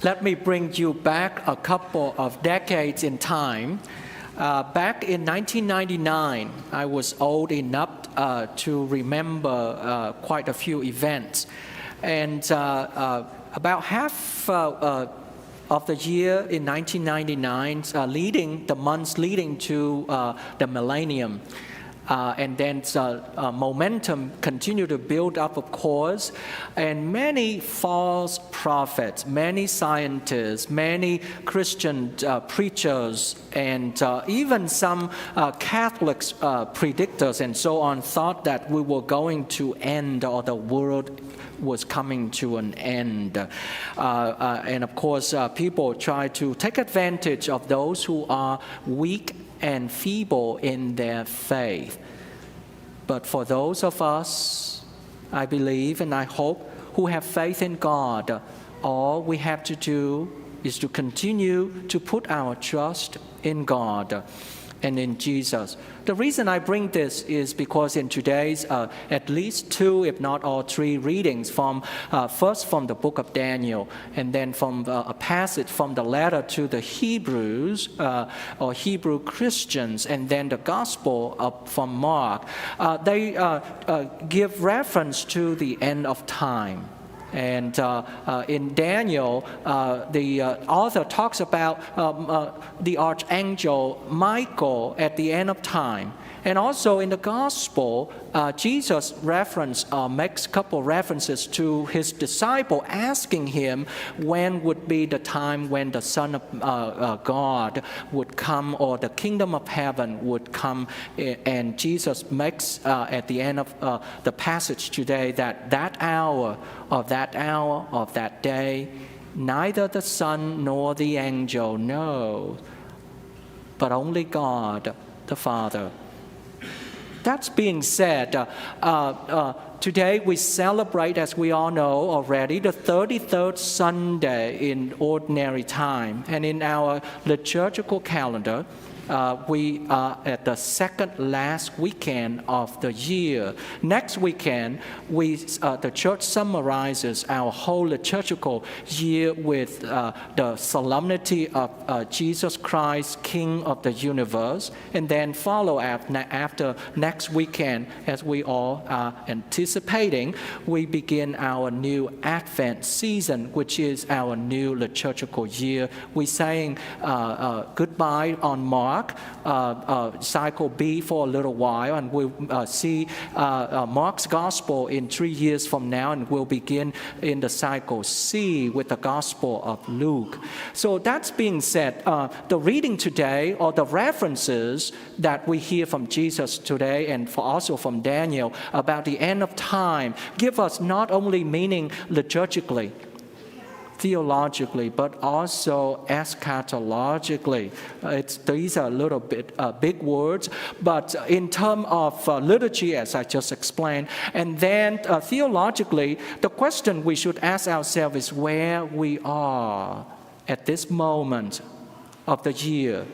Let me bring you back a couple of decades in time. Back in 1999, I was old enough to remember quite a few events. And about half of the year in 1999, the months leading to the millennium. And then momentum continued to build up, of course, and many false prophets, many scientists, many Christian preachers, and even some Catholics predictors and so on thought that we were going to end, or the world was coming to an end. And of course, people try to take advantage of those who are weak and feeble in their faith. But for those of us, I believe and I hope, who have faith in God, all we have to do is to continue to put our trust in God and in Jesus. The reason I bring this is because in today's at least two, if not all three readings first from the book of Daniel, and then from a passage from the letter to the Hebrews or Hebrew Christians, and then the gospel from Mark, they give reference to the end of time. And in Daniel, the author talks about the archangel Michael at the end of time. And also in the gospel, Jesus makes a couple references to his disciple, asking him when would be the time when the Son of God would come, or the kingdom of heaven would come. And Jesus makes at the end of the passage today that hour of that day, neither the Son nor the angel know, but only God the Father. That being said, today we celebrate, as we all know already, the 33rd Sunday in Ordinary Time. And in our liturgical calendar, we are at the second last weekend of the year. Next weekend, the church summarizes our whole liturgical year with the solemnity of Jesus Christ, King of the universe, and then follow after next weekend, as we all are anticipating, we begin our new Advent season, which is our new liturgical year. We saying goodbye on Mark, cycle B for a little while, and we'll see Mark's gospel in 3 years from now, and we'll begin in the cycle C with the gospel of Luke. So that's being said, the reading today, or the references that we hear from Jesus today, and also from Daniel about the end of time, give us not only meaning liturgically, theologically, but also eschatologically. These are a little bit big words, but in terms of liturgy, as I just explained, and then theologically, the question we should ask ourselves is where we are at this moment of the year,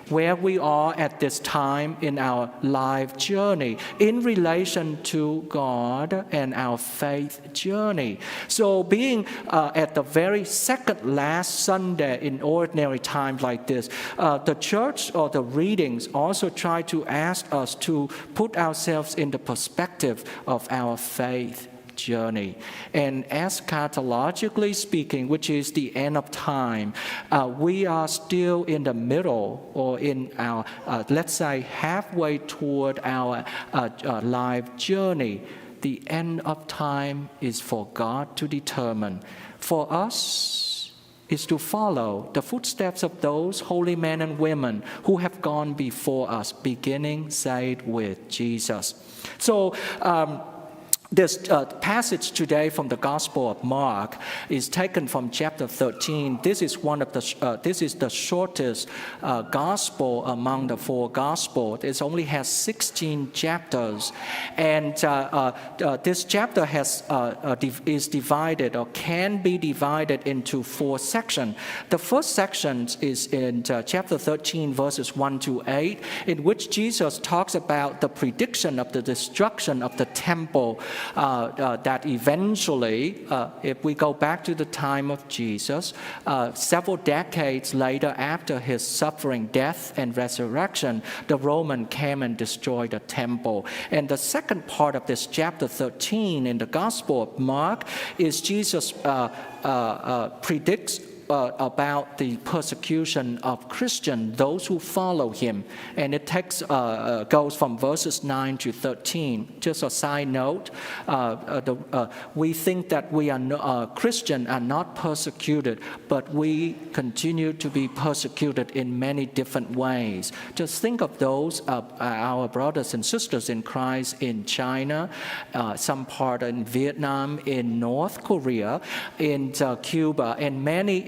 where we are at this time in our life journey in relation to God and our faith journey. So being at the very second last Sunday in ordinary times like this, the church or the readings also try to ask us to put ourselves in the perspective of our faith journey. And eschatologically speaking, which is the end of time, we are still in the middle, or in our, let's say, halfway toward our life journey. The end of time is for God to determine. For us, is to follow the footsteps of those holy men and women who have gone before us, beginning, say, with Jesus. So, this passage today from the Gospel of Mark is taken from chapter 13. This is the shortest gospel among the four gospels. It only has 16 chapters, and this chapter is divided, or can be divided, into 4 sections. The first section is in chapter 13, verses 1 to 8, in which Jesus talks about the prediction of the destruction of the temple that eventually, if we go back to the time of Jesus, several decades later after his suffering, death, and resurrection, the Roman came and destroyed the temple. And the second part of this chapter 13 in the Gospel of Mark is Jesus predicts about the persecution of Christians, those who follow him. And it goes from verses 9 to 13. Just a side note, we think that we are Christians are not persecuted, but we continue to be persecuted in many different ways. Just think of those our brothers and sisters in Christ in China, some part in Vietnam, in North Korea, in Cuba, and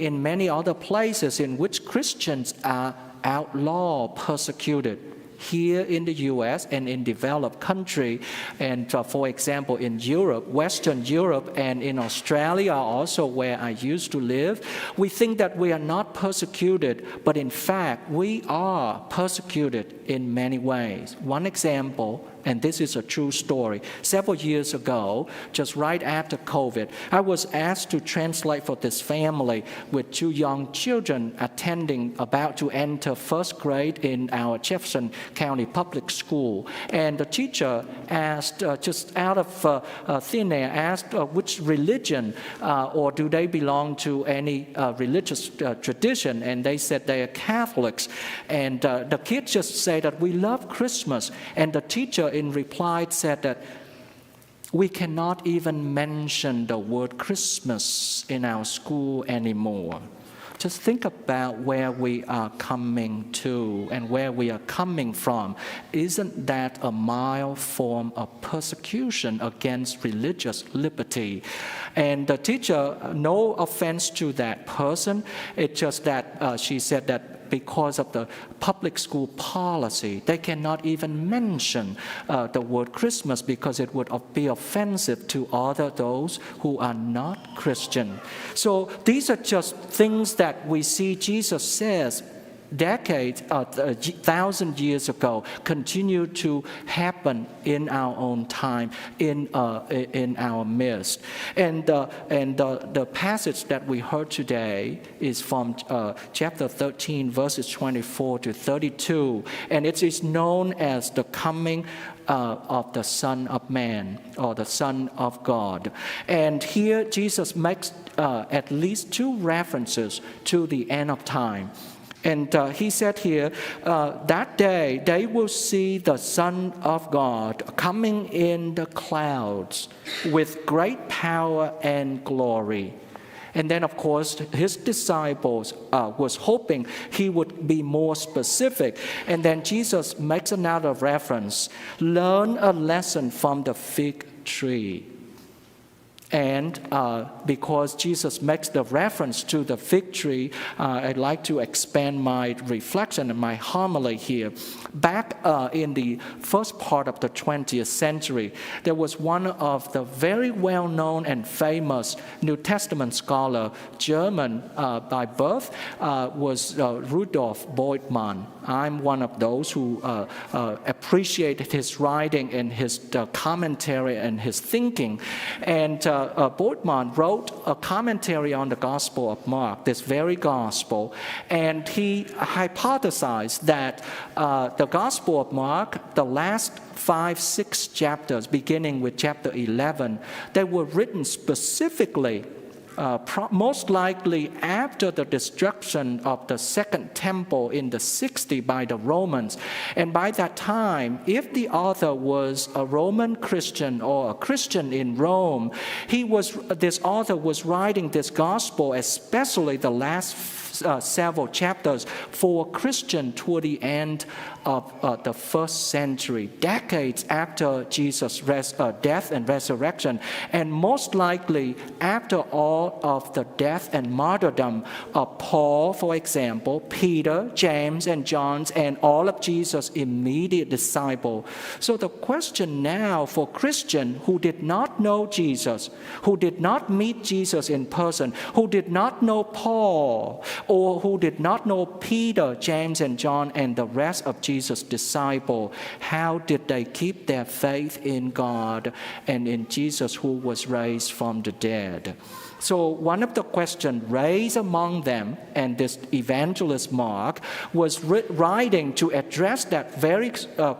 in many other places in which Christians are outlawed, persecuted. Here in the U.S. and in developed country, and for example in Europe, Western Europe, and in Australia also where I used to live, we think that we are not persecuted, but in fact we are persecuted in many ways. One example, and this is a true story. Several years ago, just right after COVID, I was asked to translate for this family with 2 young children about to enter first grade in our Jefferson County Public School. And the teacher asked, just out of thin air, asked which religion or do they belong to any religious tradition. And they said they are Catholics. And the kids just say that we love Christmas. And the teacher in reply said that we cannot even mention the word Christmas in our school anymore. Just think about where we are coming to and where we are coming from. Isn't that a mild form of persecution against religious liberty? And the teacher, no offense to that person, it's just that she said that because of the public school policy, they cannot even mention the word Christmas because it would be offensive to those who are not Christian. So these are just things that we see Jesus says decades, 1,000 years ago, continue to happen in our own time, in our midst. And the passage that we heard today is from chapter 13, verses 24 to 32, and it is known as the coming of the Son of Man or the Son of God. And here Jesus makes at least 2 references to the end of time. And he said here, that day they will see the Son of God coming in the clouds with great power and glory. And then, of course, his disciples was hoping he would be more specific. And then Jesus makes another reference. Learn a lesson from the fig tree. And because Jesus makes the reference to the fig tree, I'd like to expand my reflection and my homily here. Back in the first part of the 20th century, there was one of the very well-known and famous New Testament scholar, German by birth, was Rudolf Bultmann. I'm one of those who appreciated his writing and his commentary and his thinking. And Bultmann wrote a commentary on the Gospel of Mark, this very Gospel, and he hypothesized that the Gospel of Mark, the last 5-6 chapters, beginning with chapter 11, they were written specifically most likely after the destruction of the Second Temple in the 60s by the Romans. And by that time, if the author was a Roman Christian or a Christian in Rome, this author was writing this gospel, especially the last several chapters, for Christian toward the end of the first century, decades after Jesus' death and resurrection, and most likely after all of the death and martyrdom of Paul, for example, Peter, James, and John, and all of Jesus' immediate disciples. So the question now for Christians who did not know Jesus, who did not meet Jesus in person, who did not know Paul, or who did not know Peter, James, and John, and the rest of Jesus' Jesus' disciples, how did they keep their faith in God and in Jesus who was raised from the dead? So one of the questions raised among them, and this evangelist Mark was writing to address that very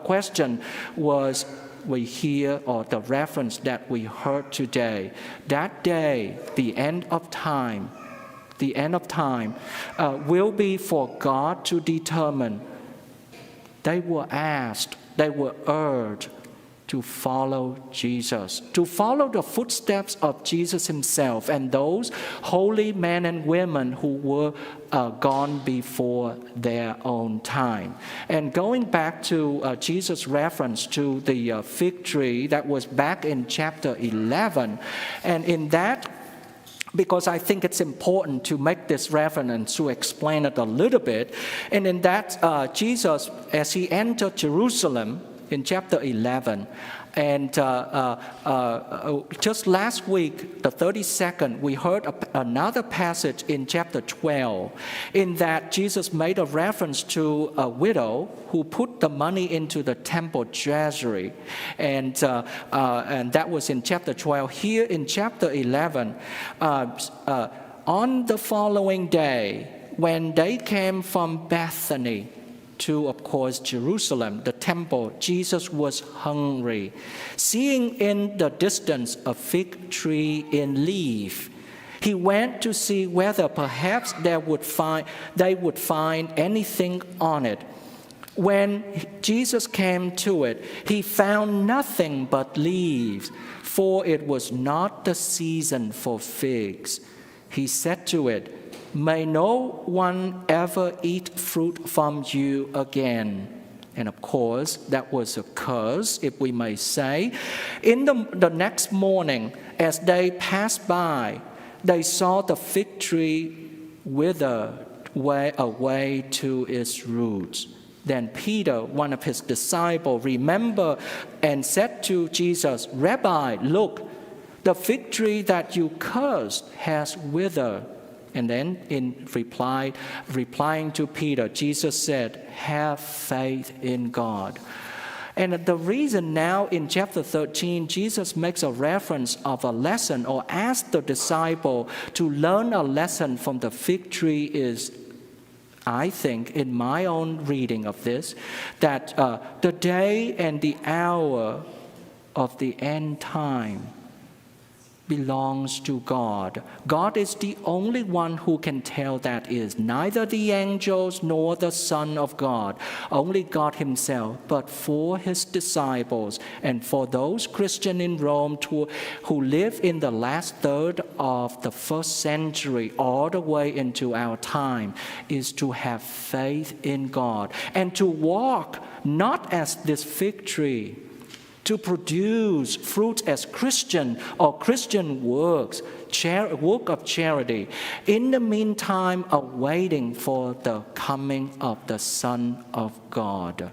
question, was we hear, or the reference that we heard today. That day, the end of time, will be for God to determine. They were asked, they were urged to follow Jesus, to follow the footsteps of Jesus himself and those holy men and women who were gone before their own time. And going back to Jesus' reference to the fig tree, that was back in chapter 11, and in that, because I think it's important to make this reference and to explain it a little bit, and in that Jesus, as he entered Jerusalem, in chapter 11. And just last week, the 32nd, we heard another passage in chapter 12, in that Jesus made a reference to a widow who put the money into the temple treasury. And that was in chapter 12. Here in chapter 11, on the following day, when they came from Bethany to, of course, Jerusalem, the temple, Jesus was hungry. Seeing in the distance a fig tree in leaf, he went to see whether perhaps they would find anything on it. When Jesus came to it, he found nothing but leaves, for it was not the season for figs. He said to it, "May no one ever eat fruit from you again." And of course, that was a curse, if we may say. In the next morning, as they passed by, they saw the fig tree wither away to its roots. Then Peter, one of his disciples, remembered and said to Jesus, "Rabbi, look, the fig tree that you cursed has withered." And then replying to Peter, Jesus said, "Have faith in God." And the reason now in chapter 13, Jesus makes a reference of a lesson, or asks the disciple to learn a lesson from the fig tree, is, I think, in my own reading of this, that the day and the hour of the end time belongs to God. God is the only one who can tell that is. Neither the angels nor the Son of God, only God himself. But for his disciples and for those Christians in Rome who live in the last third of the first century all the way into our time, is to have faith in God and to walk not as this fig tree, to produce fruit as Christian or Christian works, work of charity. In the meantime, awaiting for the coming of the Son of God.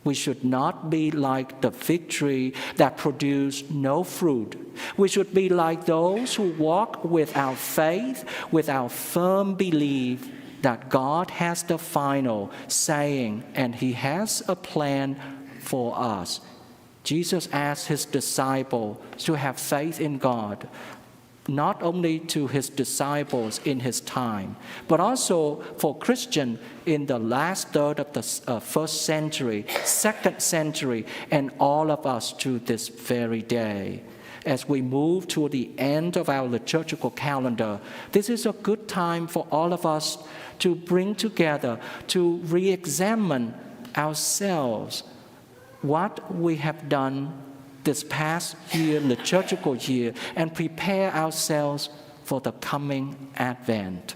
We should not be like the fig tree that produce no fruit. We should be like those who walk with our faith, with our firm belief that God has the final saying and he has a plan for us. Jesus asked his disciples to have faith in God, not only to his disciples in his time, but also for Christians in the last third of the first century, second century, and all of us to this very day. As we move to the end of our liturgical calendar, this is a good time for all of us to bring together, to re-examine ourselves, what we have done this past year, liturgical year, and prepare ourselves for the coming Advent.